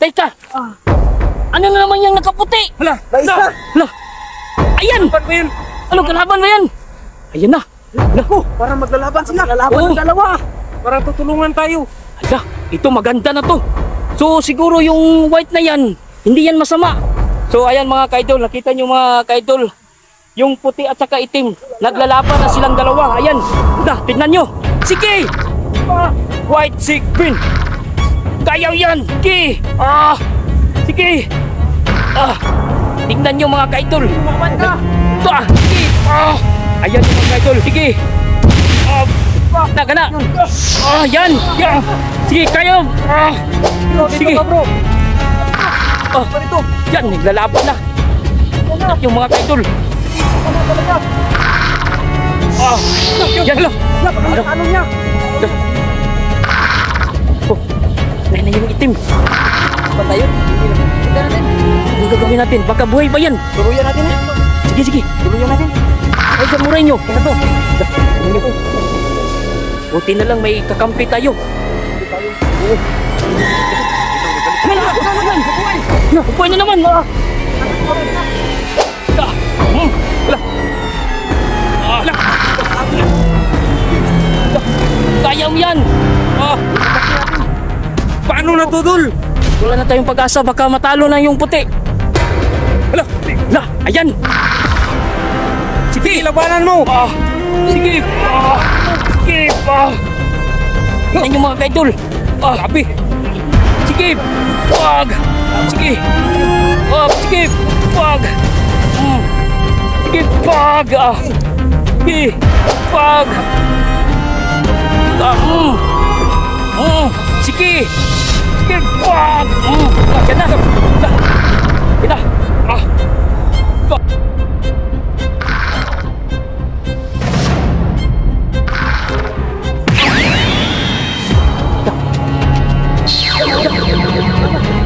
Teka! Ano na naman yung nakaputi? Hala! Naisa! Hala! Ayan! Kalaban ba yun? Ano kalaban ba yan? Ayan na! Naku! Parang maglalaban sila! Maglalaban Oo. ng dalawa! Parang tutulungan tayo! Hala! Ito maganda na to! So siguro yung white na yan, hindi yan masama. So ayan mga kaidol, nakita nyo mga kaidol, yung puti at saka itim, naglalaban na silang dalawa. Ayan! Hala! Tignan nyo! Sige! White, sig, green! Kaya yan! Sige! Sige! Tingnan nyo mga kaidol! Ito sige! Ayan yung mga kaidol! Sige! Gana! Yan! Yan! Sige! Kaya! Sige! Yan! Naglalaban na! Yung mga kaidol! Yan lang! Ano niya? Yan na yung itim! Ba tayo? Hindi natin. Ano gagawin natin? Baka buhay pa yan! Turuyan natin eh. Sige, sige! Turuyan natin. Ay, samuray nyo! Kaya to. Buti na lang may kakampi tayo! Buhay na naman! Kaya mo yan! Paano na to, Dol? Wala na tayong pag-asa, baka matalo na yung puti! Ayan! Sige, labanan mo! Sige! Sige! Yan yung mga kaidol! Grabe! Sige! Wag! Sige! Sige! Wag! Sige! Wag! Sige! Wag! Sige! Sige! Wag! Yan na! Yan na!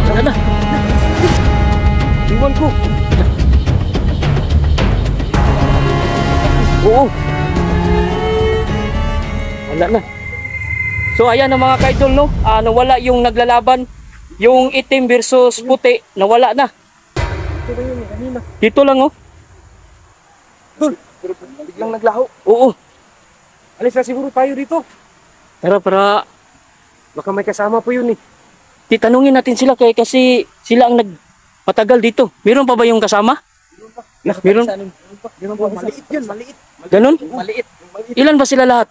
Wala na! Iwan ko! Oo! Wala na! So ayan ang mga kaidol, no? Nawala yung naglalaban. Yung itim versus puti, nawala na. Dito lang, oh. Dol! Biglang naglaho. Oo. Alis na siguro tayo dito. Tara, para Baka may kasama po yun eh. titanungin natin sila kasi sila ang nagpatagal dito. Meron pa ba yung kasama? Meron? Meron pa. Maliit yun, maliit. Ganon? Maliit. Ilan ba sila lahat?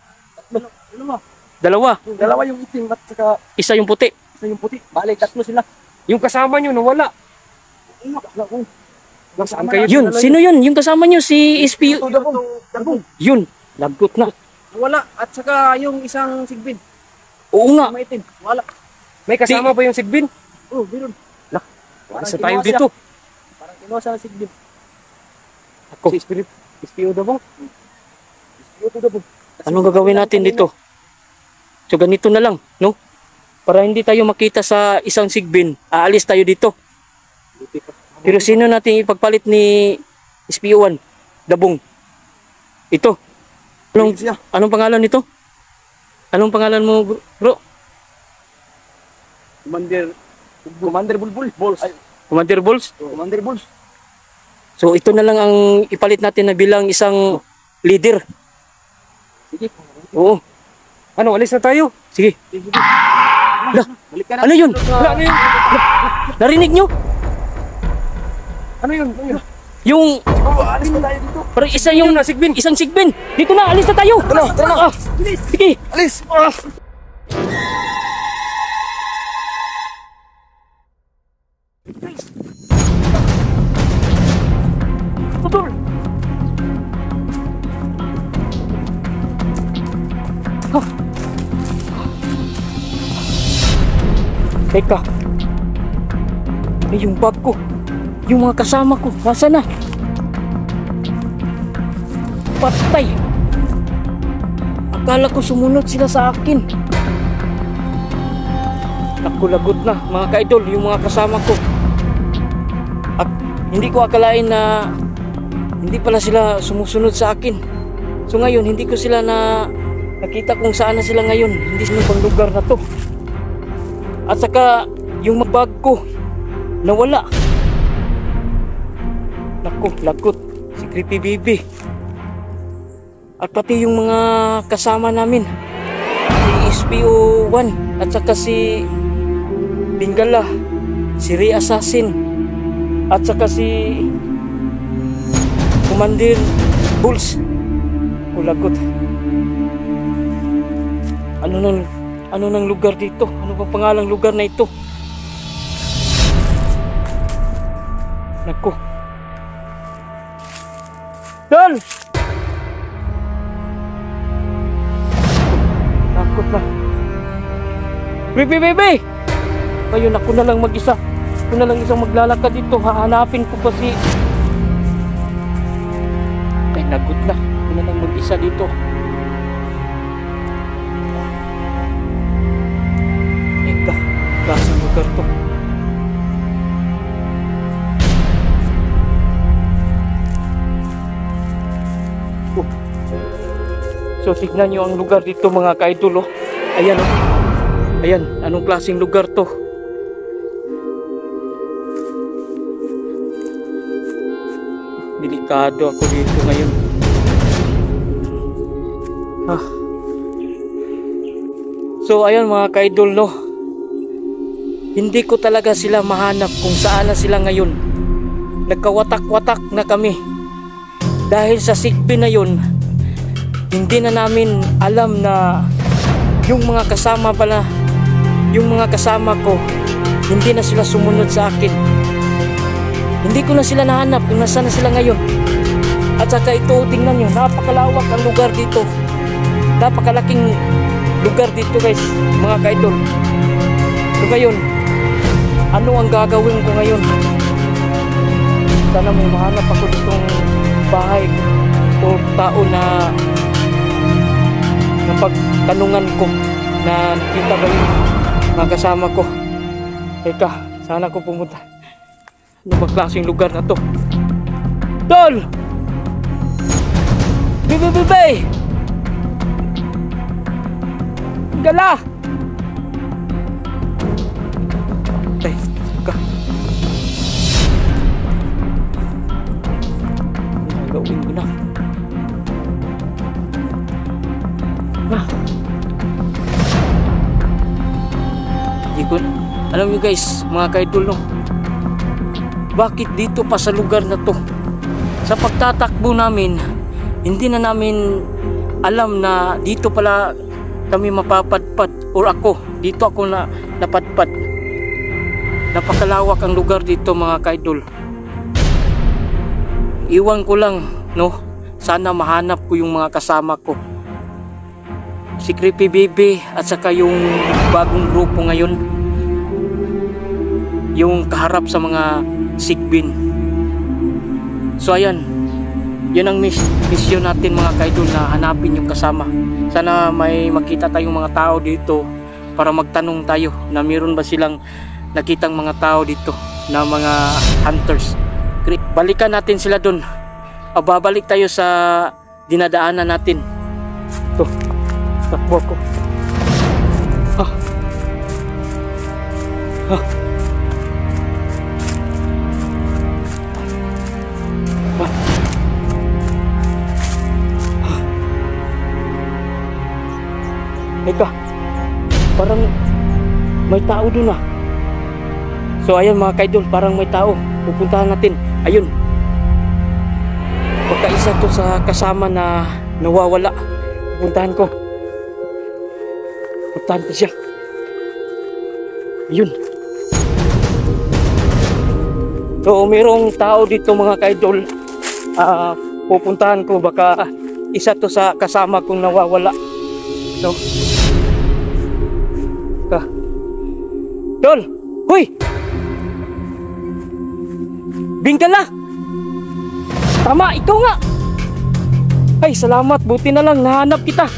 Dalawa. Dalawa yung itim at saka Isa yung puti. isa yung puti. Bali, tatlo sila. Yung kasama nyo nawala. Nasaan kayo? Yun, sino yun? Yung kasama nyo, si SPU. Dabong. Yun, lagot na. Nawala. At saka yung isang sigbin. Oo nga. May itim. Wala. May kasama ba yung sigbin? Oo, meron. Sa tayo dito. Parang kinuha sa sigbin. Ako. Si SPU Dabong. SPU Dabong. Anong gagawin natin dito? So ganito na lang, no? Para hindi tayo makita sa isang sigbin, aalis tayo dito. Pero sino natin ipagpalit ni SPU1? Dabong. Ito. Anong pangalan nito? Anong pangalan mo, bro? Commander Bulbul. Balls. Commander Balls? Commander Balls. So ito na lang ang ipalit natin na bilang isang leader. Sige. Oo. Ano, alis na tayo? Sige. Balik ka na. Ano yun? Ano yun? Narinig nyo? Ano yun? Yung Alis na tayo dito. parang isa yung isang sigbin. Dito na, alis na tayo. Tara na. Sige. Alis. Putol. Teka. Yung bag ko. Yung mga kasama ko. Nasa na? Patay. Akala ko sumunod sila sa akin. Ako lagot na mga ka-idol. Yung mga kasama ko. At hindi ko akalain na hindi pala sila sumusunod sa akin. So ngayon hindi ko sila nakita kung saan na sila ngayon. Hindi sila pang lugar na to. At saka yung bag ko nawala. Naku, lagot si Creepy Baby. At pati yung mga kasama namin, si SPO1 at saka si Bingala, si Ray Assassin at saka si Commander Bulls. Lagot. Ano nang lugar dito? Ano bang pangalang lugar na ito? Naku. Tol! Takot na. Creepy Baby! Ayun, ako na lang mag-isa. Ako na lang isang maglalakad dito. Hahanapin ko pa si... Ay, nagot na. Ako na lang mag-isa dito. Eka, klaseng lugar to. So tignan nyo ang lugar dito mga ka-idol, oh. Ayan, oh. Ayan, anong klaseng lugar to? Delikado ako dito ngayon. So ayan mga ka-idol, no. Hindi ko talaga sila mahanap kung saan na sila ngayon. Nagkawatak-watak na kami. Dahil sa sigbi na yun, hindi na namin alam na yung mga kasama pala, yung mga kasama ko, hindi na sila sumunod sa akin. Hindi ko na sila nahanap kung nasaan na sila ngayon. At saka ito, tingnan nyo, napakalawak ang lugar dito. Napakalaking lugar dito guys, mga ka-idol. So ngayon, ano ang gagawin ko ngayon? Sana may mahanap ako ditong bahay o tao na pagtanungan ko na nakita ba yung mga kasama ko. Teka, sana ko pumunta. Ano ba klaseng lugar na to? Tol! Bibi! Gala! Ay, teka. Gawin ko na. Alam nyo guys, mga ka-idol, no, bakit dito pa sa lugar na to? Sa pagtatakbo namin, hindi na namin alam na dito pala kami mapapadpad, or ako, dito ako napadpad. Napakalawak ang lugar dito mga ka-idol. Iwan ko lang, no, sana mahanap ko yung mga kasama ko, si Creepy Baby at saka yung bagong grupo ngayon, yung kaharap sa mga sigbin. So ayan, yun ang mission natin mga ka-idol, na hanapin yung kasama. Sana may makita tayong mga tao dito para magtanong tayo na mayroon ba silang nakitang mga tao dito na mga hunters. Balikan natin sila dun. Babalik tayo sa dinadaanan natin. Ito, takbo ko. Teka, parang may tao dun ah. So ayan mga ka-idol, parang may tao. Pupuntahan natin. Ayun, baka isa to sa kasama na nawawala. Pupuntahan ko. Pupuntahan ko siya. Ayun. So mayroong tao dito mga ka-idol. Pupuntahan ko, baka isa to sa kasama kong nawawala. So Tol! Hoy! Bingkala! Tama, ikaw nga! Ay, salamat. Buti na lang nahanap kita.